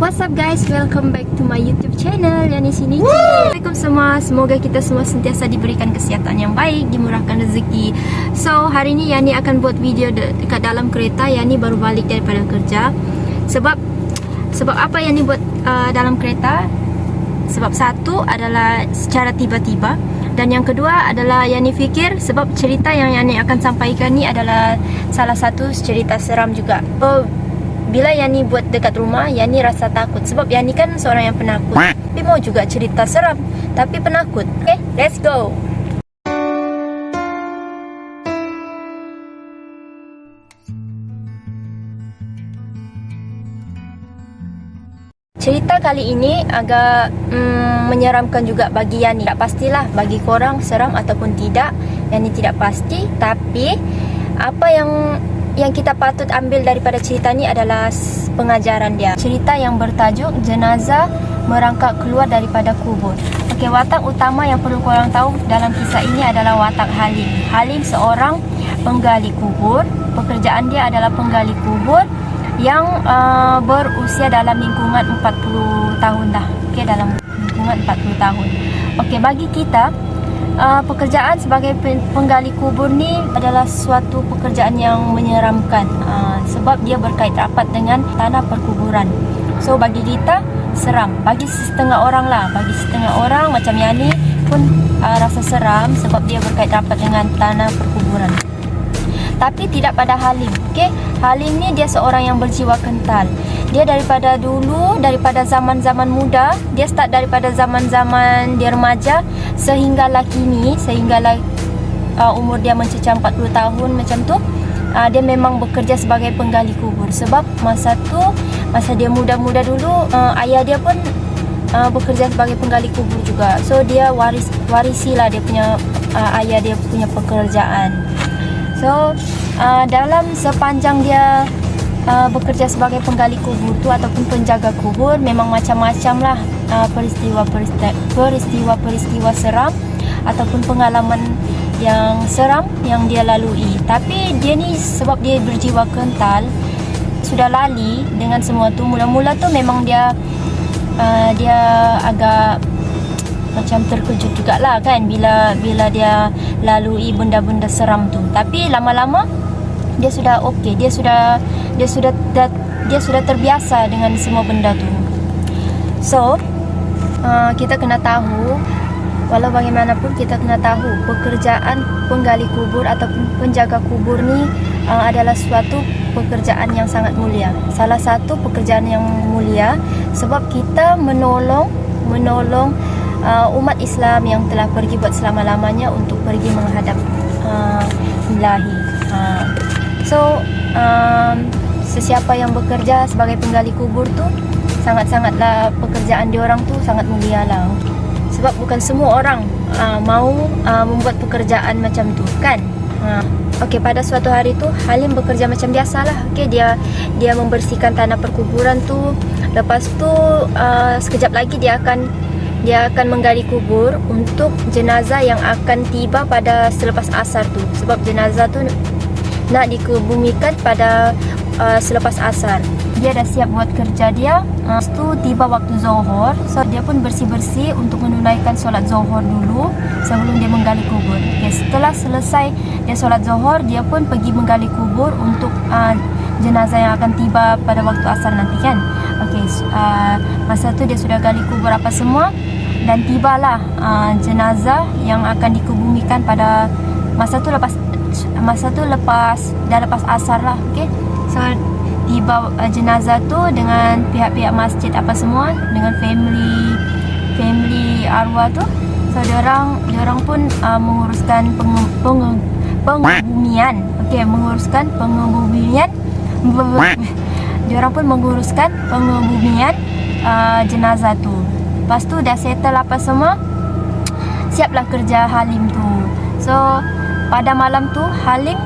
What's up guys, welcome back to my YouTube channel. Yani sini. Assalamualaikum semua. Semoga kita semua sentiasa diberikan kesihatan yang baik, dimurahkan rezeki. So hari ni Yani akan buat video dekat dalam kereta. Yani baru balik daripada kerja. Sebab apa Yani buat dalam kereta? Sebab satu adalah secara tiba-tiba, dan yang kedua adalah Yani fikir sebab cerita yang Yani akan sampaikan ni adalah salah satu cerita seram juga. Bila Yani buat dekat rumah, Yani rasa takut sebab Yani kan seorang yang penakut. Tapi mau juga cerita seram tapi penakut. Okay, let's go. Cerita kali ini agak menyeramkan juga bagi Yani. Tak pastilah bagi korang seram ataupun tidak, Yani tidak pasti. Tapi apa yang kita patut ambil daripada cerita ni adalah pengajaran dia. Cerita yang bertajuk Jenazah Merangkak Keluar Daripada Kubur. Okey, watak utama yang perlu korang tahu dalam kisah ini adalah watak Halim. Halim seorang penggali kubur. Pekerjaan dia adalah penggali kubur yang berusia dalam lingkungan 40 tahun dah. Okey, dalam lingkungan 40 tahun. Okey, bagi kita pekerjaan sebagai penggali kubur ni adalah suatu pekerjaan yang menyeramkan sebab dia berkait rapat dengan tanah perkuburan. So bagi kita seram, bagi setengah orang lah, bagi setengah orang macam Yani pun rasa seram sebab dia berkait rapat dengan tanah perkuburan. Tapi tidak pada Halim. Okay? Halim ni dia seorang yang berjiwa kental. Dia daripada dulu, daripada zaman-zaman muda, dia start daripada zaman-zaman dia remaja sehinggalah kini, sehinggalah umur dia mencecah 40 tahun macam tu. Dia memang bekerja sebagai penggali kubur. Sebab masa dia muda-muda dulu, ayah dia pun bekerja sebagai penggali kubur juga. So dia warisilah dia punya ayah dia punya pekerjaan. So dalam sepanjang dia bekerja sebagai penggali kubur tu ataupun penjaga kubur, memang macam-macam lah peristiwa seram ataupun pengalaman yang seram yang dia lalui. Tapi dia ni sebab dia berjiwa kental, sudah lali dengan semua tu. Mula-mula tu memang dia agak macam terkejut jugalah kan bila dia lalui benda-benda seram tu. Tapi lama-lama dia sudah okey, dia sudah terbiasa dengan semua benda tu. So kita kena tahu, walau bagaimanapun kita kena tahu pekerjaan penggali kubur ataupun penjaga kubur ni adalah suatu pekerjaan yang sangat mulia. Salah satu pekerjaan yang mulia sebab kita menolong umat Islam yang telah pergi buat selama-lamanya untuk pergi menghadap Ilahi. So sesiapa yang bekerja sebagai penggali kubur tu sangat-sangatlah pekerjaan diorang tu sangat mulia lah. Sebab bukan semua orang mau membuat pekerjaan macam tu kan. Okey, pada suatu hari tu Halim bekerja macam biasalah. Okey, dia membersihkan tanah perkuburan tu. Lepas tu sekejap lagi dia akan menggali kubur untuk jenazah yang akan tiba pada selepas asar tu. Sebab jenazah tu nak dikebumikan pada selepas asar. Dia dah siap buat kerja dia. Lepas tu tiba waktu Zohor. So dia pun bersih-bersih untuk menunaikan solat Zohor dulu sebelum dia menggali kubur. Okay, setelah selesai dia solat Zohor, dia pun pergi menggali kubur untuk jenazah yang akan tiba pada waktu asar nanti kan. Okay, masa tu dia sudah gali kubur apa semua, dan tibalah jenazah yang akan dikebumikan pada masa tu lepas asar lah. Okay, so tiba jenazah tu dengan pihak-pihak masjid apa semua, dengan family arwah tu. So diorang pun menguruskan pengebumian. Okey, menguruskan pengebumian. Diorang pun menguruskan pengebumian jenazah tu. Lepas tu dah settle apa semua, siaplah kerja Halim tu. So pada malam tu Halim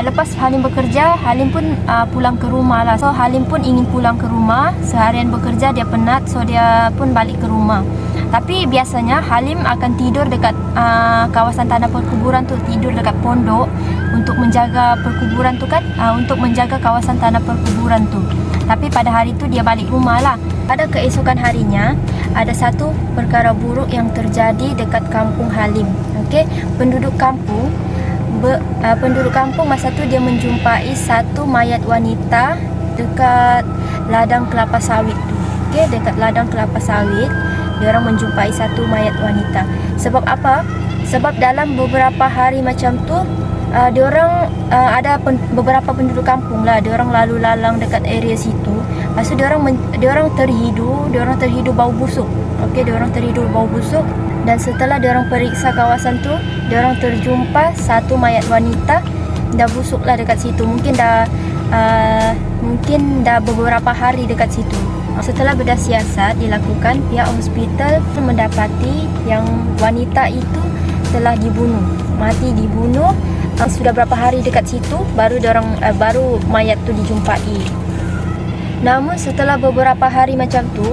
lepas Halim bekerja, Halim pun pulang ke rumah lah. So Halim pun ingin pulang ke rumah. Seharian bekerja dia penat, so dia pun balik ke rumah. Tapi biasanya Halim akan tidur dekat kawasan tanah perkuburan tu, tidur dekat pondok untuk menjaga perkuburan tu kan, untuk menjaga kawasan tanah perkuburan tu. Tapi pada hari itu dia balik rumah lah. Pada keesokan harinya, ada satu perkara buruk yang terjadi dekat kampung Halim. Okey, penduduk kampung masa tu dia menjumpai satu mayat wanita dekat ladang kelapa sawit tu. Okey, dekat ladang kelapa sawit, dia orang menjumpai satu mayat wanita. Sebab apa? Sebab dalam beberapa hari macam tu, diorang ada beberapa penduduk kampung lah, diorang lalu lalang dekat area situ. Lepas tu diorang terhidu bau busuk. Okey, diorang terhidu bau busuk. Dan setelah diorang periksa kawasan tu, diorang terjumpa satu mayat wanita dah busuk lah dekat situ. Mungkin dah beberapa hari dekat situ. Setelah berdasiasat dilakukan, pihak hospital mendapati yang wanita itu telah dibunuh, mati dibunuh. Sudah berapa hari dekat situ baru mayat tu dijumpai. Namun setelah beberapa hari macam tu,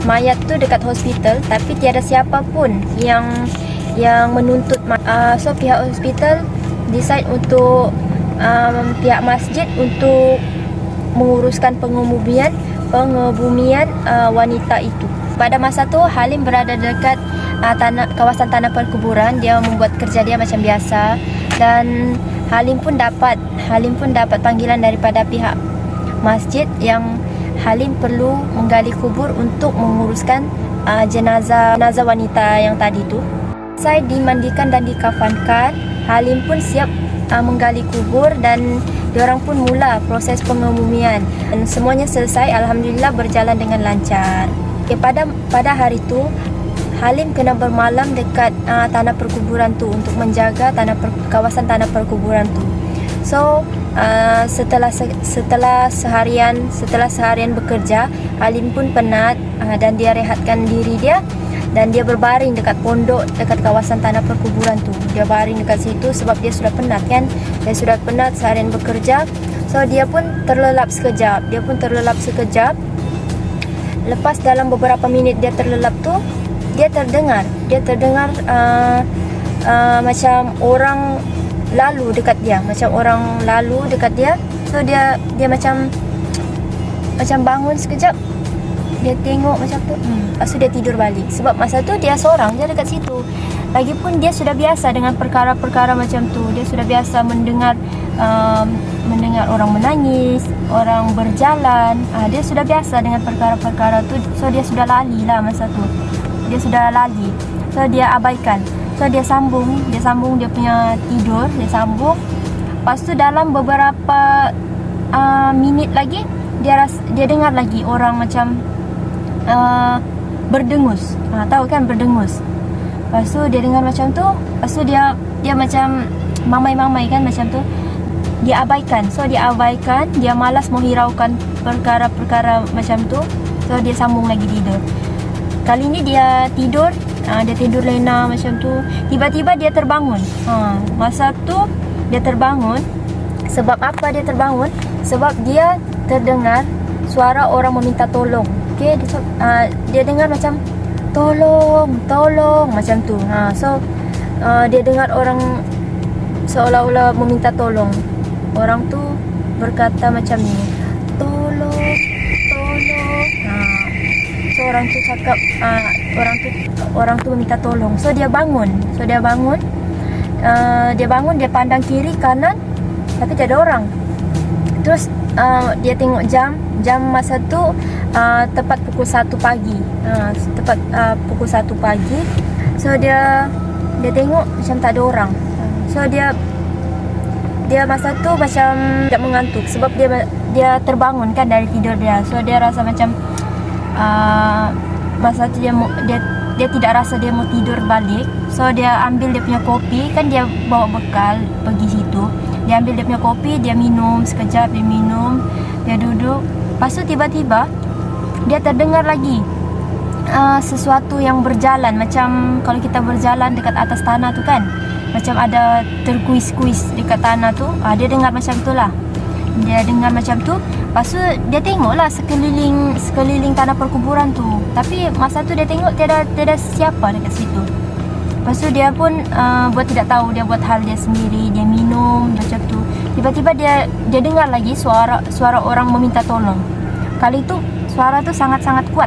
mayat tu dekat hospital tapi tiada siapa pun yang menuntut. So pihak hospital decide untuk pihak masjid untuk menguruskan pengebumian wanita itu. Pada masa tu Halim berada dekat kawasan tanah perkuburan. Dia membuat kerja dia macam biasa, dan Halim pun dapat panggilan daripada pihak masjid yang Halim perlu menggali kubur untuk menguruskan jenazah wanita yang tadi tu. Selesai dimandikan dan dikafankan, Halim pun siap menggali kubur dan diorang pun mula proses pengebumian. Dan semuanya selesai, alhamdulillah berjalan dengan lancar. Okay, pada hari tu Halim kena bermalam dekat tanah perkuburan tu untuk menjaga kawasan tanah perkuburan tu. So setelah seharian bekerja, Halim pun penat dan dia rehatkan diri dia, dan dia berbaring dekat pondok dekat kawasan tanah perkuburan tu. Dia baring dekat situ sebab dia sudah penat kan. Dia sudah penat seharian bekerja. So dia pun terlelap sekejap. Lepas dalam beberapa minit dia terlelap tu, dia terdengar macam orang lalu dekat dia. So dia macam bangun sekejap. Dia tengok macam tu. Lepas tu dia tidur balik. Sebab masa tu dia seorang je dekat situ. Lagipun dia sudah biasa dengan perkara-perkara macam tu. Dia sudah biasa mendengar orang menangis, orang berjalan. Dia sudah biasa dengan perkara-perkara tu. So dia sudah lali lah masa tu. So dia abaikan. So dia sambung dia punya tidur, dia sambung. Lepas tu dalam beberapa minit lagi, dia dengar lagi orang macam berdengus. Tahu kan berdengus. Lepas tu dia dengar macam tu. Lepas tu dia macam mamai-mamai kan macam tu. Dia abaikan. Dia malas menghiraukan perkara-perkara macam tu. So dia sambung lagi tidur. Kali ni dia tidur lena macam tu. Tiba-tiba dia terbangun. Masa tu dia terbangun. Sebab apa dia terbangun? Sebab dia terdengar suara orang meminta tolong. Okay, dia dengar macam tolong macam tu. So dia dengar orang seolah-olah meminta tolong. Orang tu berkata macam ni, tolong. So orang tu cakap, orang tu meminta tolong. So dia bangun. Dia pandang kiri kanan tapi tak ada orang. Terus dia tengok jam masa tu tepat pukul 1 pagi. Pukul 1 pagi. So dia tengok macam tak ada orang. So dia masa tu macam tak mengantuk sebab dia terbangun kan dari tidur dia. So dia rasa macam masa tu dia tidak rasa dia mau tidur balik. So dia ambil dia punya kopi, kan dia bawa bekal pergi situ. Dia ambil dia punya kopi, dia minum sekejap, dia duduk. Lepas tu tiba-tiba dia terdengar lagi sesuatu yang berjalan. Macam kalau kita berjalan dekat atas tanah tu kan, macam ada terkuis-kuis dekat tanah tu. Dia dengar macam tu lah. Lepas tu dia tengok lah sekeliling tanah perkuburan tu. Tapi masa tu dia tengok tiada siapa dekat situ. Lepas tu dia pun buat tidak tahu, dia buat hal dia sendiri. Dia minum macam tu. Tiba-tiba dia dengar lagi suara orang meminta tolong. kali tu suara tu sangat-sangat kuat.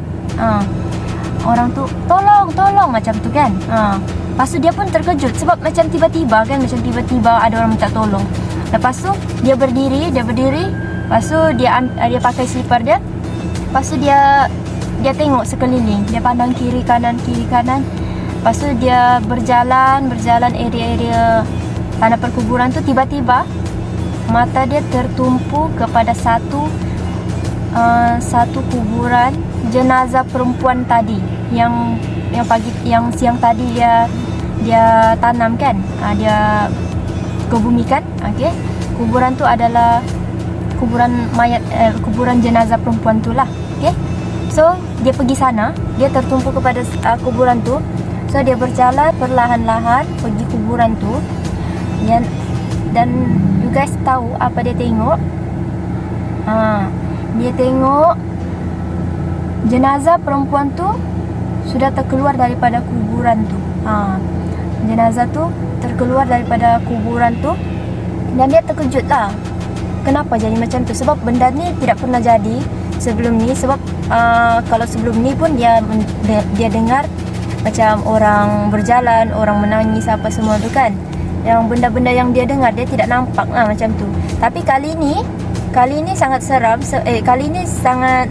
Orang tu tolong macam tu kan. Lepas tu dia pun terkejut sebab macam tiba-tiba kan, macam tiba-tiba ada orang minta tolong. Lepas tu dia berdiri. Lepas tu dia pakai slipper dia. Lepas tu dia tengok sekeliling, dia pandang kiri kanan. Lepas tu dia berjalan area-area tanah perkuburan tu. Tiba-tiba mata dia tertumpu kepada satu kuburan jenazah perempuan tadi yang siang tadi dia tanam kan, dia kebumikan. Okey, kuburan tu adalah kuburan mayat, kuburan jenazah perempuan tu lah. Okey, so dia pergi sana, dia tertumpu kepada kuburan tu. So dia berjalan perlahan-lahan pergi kuburan tu. Dan you guys tahu apa dia tengok? Dia tengok jenazah perempuan tu sudah terkeluar daripada kuburan tu. Jenazah tu terkeluar daripada kuburan tu. Dan dia terkejut lah, kenapa jadi macam tu? Sebab benda ni tidak pernah jadi sebelum ni. Sebab kalau sebelum ni pun dia dengar macam orang berjalan, orang menangis apa semua tu kan. Yang benda-benda yang dia dengar, dia tidak nampak lah macam tu. Tapi kali ni sangat seram. Kali ni sangat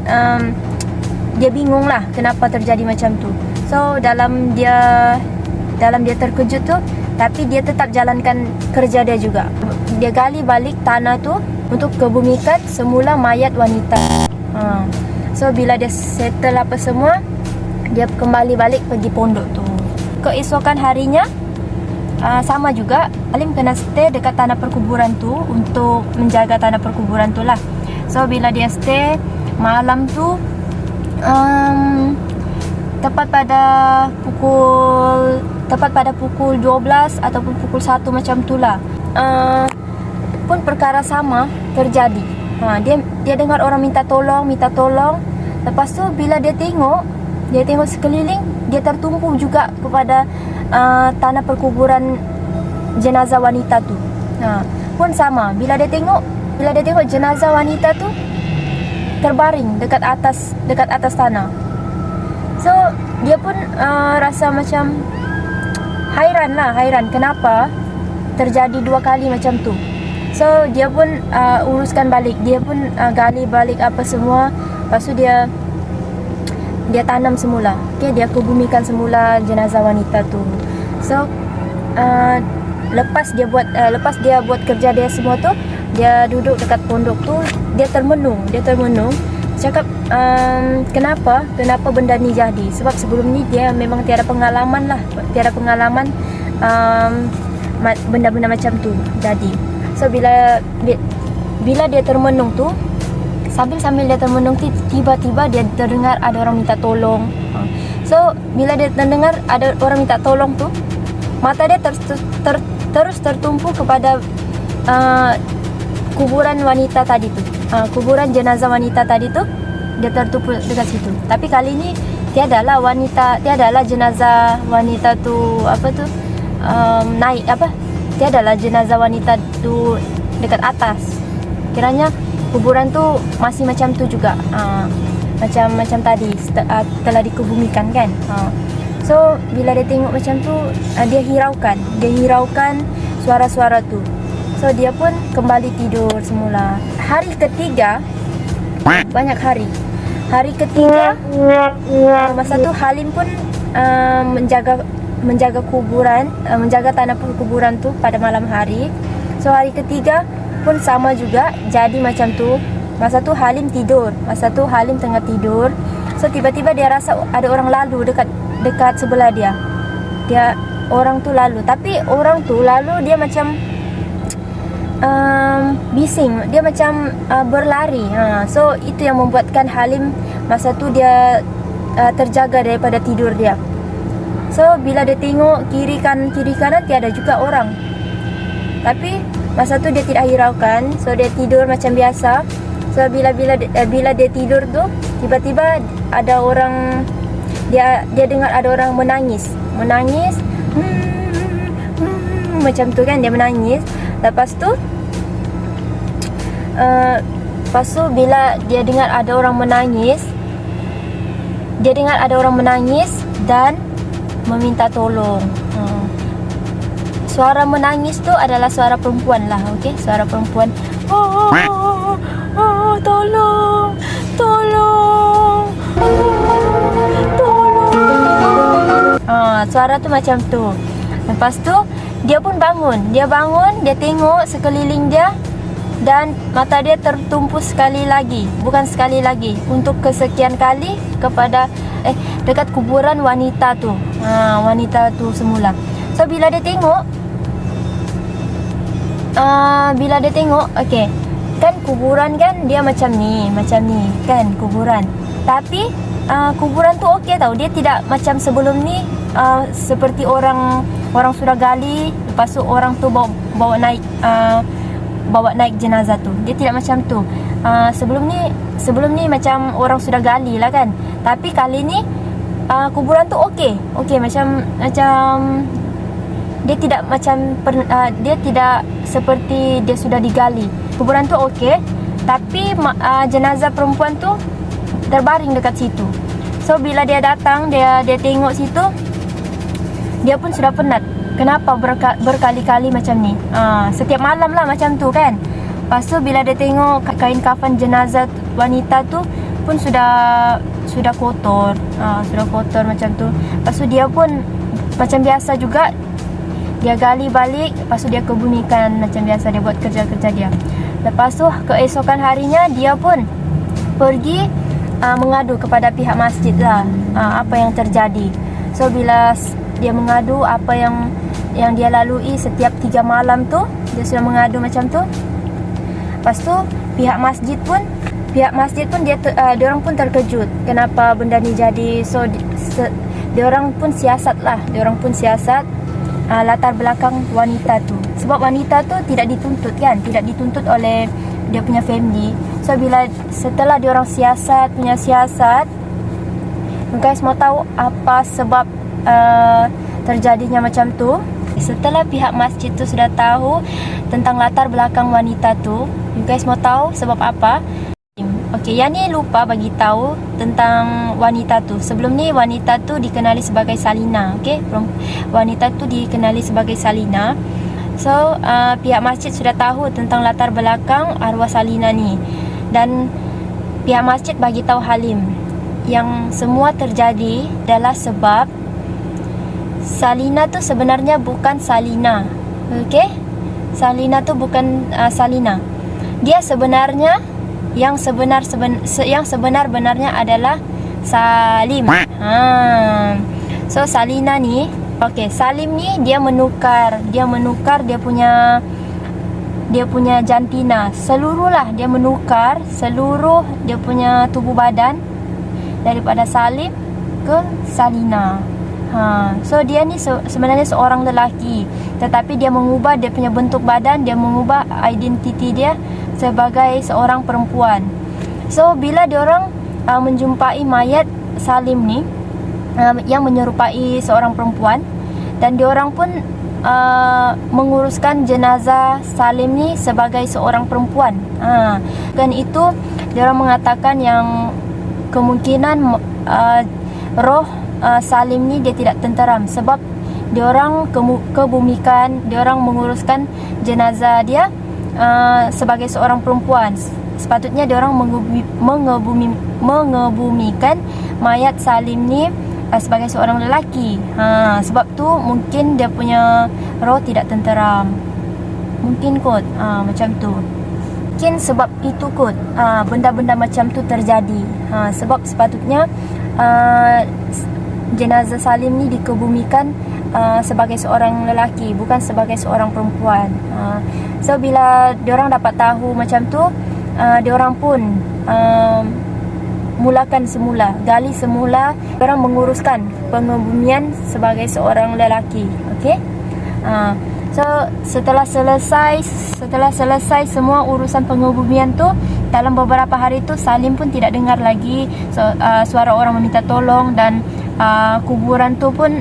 dia bingung lah kenapa terjadi macam tu. So dalam dia terkejut tu, tapi dia tetap jalankan kerja dia juga. Dia gali balik tanah tu untuk kebumikan semula mayat wanita. So bila dia settle apa semua, dia kembali balik pergi pondok tu. Keesokan harinya sama juga, Halim kena stay dekat tanah perkuburan tu untuk menjaga tanah perkuburan tu lah. So bila dia stay malam tu, tepat pada pukul 12 ataupun pukul 1 macam tu lah, pun perkara sama terjadi. Dia dengar orang minta tolong. Lepas tu bila dia tengok sekeliling, dia tertumpu juga kepada tanah perkuburan jenazah wanita tu. Pun sama, bila dia tengok jenazah wanita tu terbaring dekat atas tanah. So dia pun rasa macam hairan kenapa terjadi 2 kali macam tu. So dia pun uruskan balik, dia pun gali balik apa semua. Lepas tu dia tanam semula. Okay, dia kebumikan semula jenazah wanita tu. So lepas dia buat kerja dia semua tu, dia duduk dekat pondok tu, dia termenung. Cakap kenapa benda ni jadi? Sebab sebelum ni dia memang tiada pengalaman benda-benda macam tu jadi. So bila dia termenung tu, sambil dia termenung, tiba-tiba dia terdengar ada orang minta tolong. So bila dia terdengar ada orang minta tolong tu, mata dia terus tertumpu kepada kuburan wanita tadi tu. Kuburan jenazah wanita tadi tu, dia tertumpu dekat situ. Tapi kali ni tiadalah jenazah wanita tu naik tiadalah jenazah wanita tu dekat atas. Kiranya kuburan tu masih macam tu juga, macam tadi telah dikebumikan kan. So bila dia tengok macam tu, dia hiraukan suara-suara tu. So dia pun kembali tidur semula. Hari ketiga, banyak hari ketiga, masa tu Halim pun menjaga kuburan, menjaga tanah kuburan tu pada malam hari. So hari ketiga pun sama juga jadi macam tu. Masa tu Halim tengah tidur. So tiba-tiba dia rasa ada orang lalu dekat sebelah dia. Orang tu lalu, tapi orang tu lalu dia macam bising, dia macam berlari. So itu yang membuatkan Halim masa tu dia terjaga daripada tidur dia. So bila dia tengok kiri kanan tiada juga orang, tapi masa tu dia tidak hiraukan. So dia tidur macam biasa. So bila dia tidur tu, tiba-tiba ada orang, dia dengar ada orang menangis macam tu kan, dia menangis. Lepas tu Lepas tu bila dia dengar ada orang menangis, dan meminta tolong. Suara menangis tu adalah suara perempuan lah, okey? Suara perempuan. Tolong. Suara tu macam tu. Lepas tu dia pun bangun. Dia tengok sekeliling dia dan mata dia tertumpu sekali lagi, bukan sekali lagi, untuk kesekian kali kepada dekat kuburan wanita tu. Wanita tu semula. So bila dia tengok, okey, kan kuburan kan dia macam ni kan kuburan. Tapi kuburan tu okey tau, dia tidak macam sebelum ni, seperti orang sudah gali, lepas tu orang tu bawa naik jenazah tu. Dia tidak macam tu. Sebelum ni macam orang sudah gali lah kan. Tapi kali ni kuburan tu okey, macam dia tidak dia tidak seperti dia sudah digali. Kuburan tu okey, tapi jenazah perempuan tu terbaring dekat situ. So bila dia datang, dia tengok situ, dia pun sudah penat. Kenapa berkali-kali macam ni? Setiap malam lah macam tu kan. Lepas tu bila dia tengok kain kafan jenazah wanita tu pun sudah kotor. Sudah kotor macam tu. Lepas tu dia pun macam biasa juga, dia gali balik. Lepas tu dia kebumikan macam biasa, dia buat kerja-kerja dia. Lepas tu keesokan harinya dia pun pergi mengadu kepada pihak masjid lah, apa yang terjadi. So bila dia mengadu apa yang dia lalui setiap 3 malam tu, dia sudah mengadu macam tu. Lepas tu pihak masjid pun dia orang pun terkejut kenapa benda ni jadi. So dia orang pun siasat latar belakang wanita tu. Sebab wanita tu tidak dituntut oleh dia punya family. So setelah dia orang siasat, guys mau tahu apa sebab terjadinya macam tu. Setelah pihak masjid tu sudah tahu tentang latar belakang wanita tu, you guys mau tahu sebab apa? Okey, yang ni lupa bagi tahu tentang wanita tu. Sebelum ni wanita tu dikenali sebagai Salina, okey? Wanita tu dikenali sebagai Salina. So, pihak masjid sudah tahu tentang latar belakang arwah Salina ni. Dan pihak masjid bagi tahu Halim yang semua terjadi adalah sebab Salina tu sebenarnya bukan Salina. Okey? Salina tu bukan Salina. Dia sebenarnya yang sebenar-benarnya adalah Salim. So Salina ni, Salim ni dia menukar dia punya jantina. Dia menukar seluruh dia punya tubuh badan daripada Salim ke Salina. So dia ni sebenarnya seorang lelaki, tetapi dia mengubah dia punya bentuk badan, dia mengubah identiti dia sebagai seorang perempuan. So bila diorang menjumpai mayat Salim ni yang menyerupai seorang perempuan, dan diorang pun menguruskan jenazah Salim ni sebagai seorang perempuan. Dan itu diorang mengatakan yang kemungkinan roh Salim ni dia tidak tenteram sebab diorang kebumikan, diorang menguruskan jenazah dia sebagai seorang perempuan. Sepatutnya diorang mengebumikan mayat Salim ni sebagai seorang lelaki. Sebab tu mungkin dia punya roh tidak tenteram. Mungkin kot macam tu. Mungkin sebab itu kot benda-benda macam tu terjadi. Sebab sepatutnya jenazah Salim ni dikebumikan sebagai seorang lelaki, bukan sebagai seorang perempuan. So bila diorang dapat tahu macam tu, diorang pun gali semula, diorang menguruskan pengebumian sebagai seorang lelaki. Okey. So setelah selesai semua urusan pengebumian tu, dalam beberapa hari tu Salim pun tidak dengar lagi suara orang meminta tolong, dan kuburan tu pun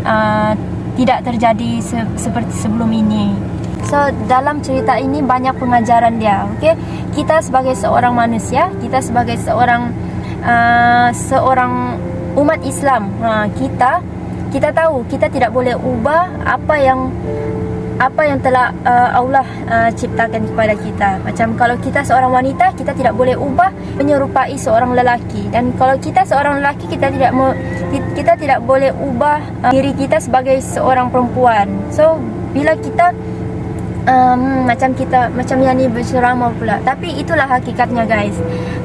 tidak terjadi seperti sebelum ini. So dalam cerita ini banyak pengajaran dia. Okay, kita sebagai seorang manusia, kita sebagai seorang umat Islam, kita tahu kita tidak boleh ubah apa yang telah Allah ciptakan kepada kita. Macam kalau kita seorang wanita, kita tidak boleh ubah menyerupai seorang lelaki. Dan kalau kita seorang lelaki, kita tidak boleh ubah diri kita sebagai seorang perempuan. So bila kita macam yang ni berceramah pula. Tapi itulah hakikatnya guys.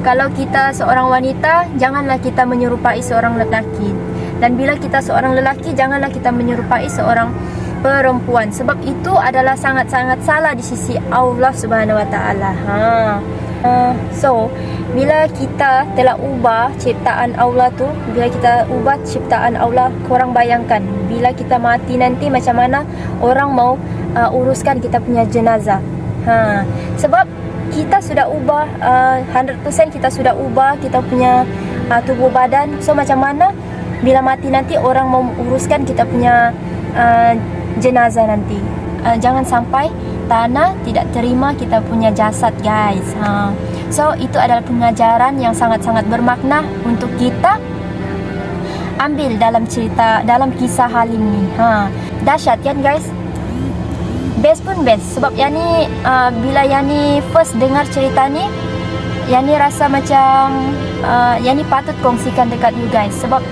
Kalau kita seorang wanita, janganlah kita menyerupai seorang lelaki. Dan bila kita seorang lelaki, janganlah kita menyerupai seorang perempuan. Sebab itu adalah sangat-sangat salah di sisi Allah Subhanahu Wa Taala. So bila kita telah ubah ciptaan Allah tu, bila kita ubah ciptaan Allah, korang bayangkan bila kita mati nanti macam mana orang mau uruskan kita punya jenazah. Sebab kita sudah ubah 100% kita sudah ubah kita punya tubuh badan. So macam mana bila mati nanti orang mau uruskan kita punya jenazah nanti. Jangan sampai tanah tidak terima kita punya jasad guys. So itu adalah pengajaran yang sangat-sangat bermakna untuk kita ambil dalam cerita, dalam kisah Halim ni. Dahsyat kan guys. Best pun best. Sebab yang ni bila yang ni first dengar cerita ni, yang ni rasa macam yang ni patut kongsikan dekat you guys. Sebab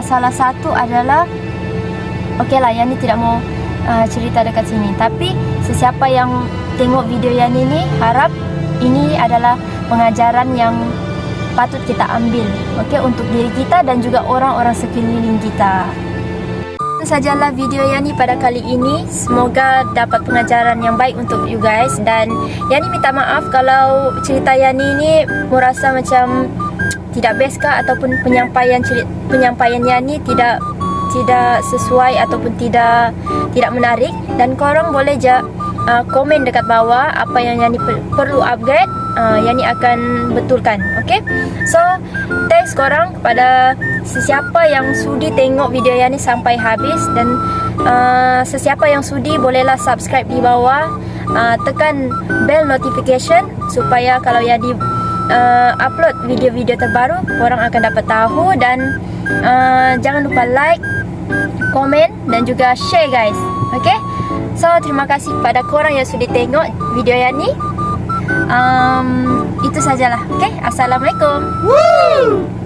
salah satu adalah, okey lah, yang ni tidak mau cerita dekat sini. Tapi sesiapa yang tengok video yang ini, harap ini adalah pengajaran yang patut kita ambil, okey, untuk diri kita dan juga orang-orang sekeliling kita. Itu sajalah video yang ni pada kali ini. Semoga dapat pengajaran yang baik untuk you guys. Dan yang ni minta maaf kalau cerita yang ni merasa macam tidak best kah, ataupun penyampaian yang ni tidak sesuai ataupun tidak menarik. Dan korang boleh je komen dekat bawah apa yang ni perlu upgrade, yang ni akan betulkan. Okay, so thanks korang kepada sesiapa yang sudi tengok video yang ni sampai habis. Dan sesiapa yang sudi bolehlah subscribe di bawah, tekan bell notification supaya kalau yang di upload video-video terbaru korang akan dapat tahu. Dan jangan lupa like, komen dan juga share guys. Okay, so terima kasih kepada korang yang sudah tengok video yang ni. Itu sajalah. Okay, Assalamualaikum. Woo!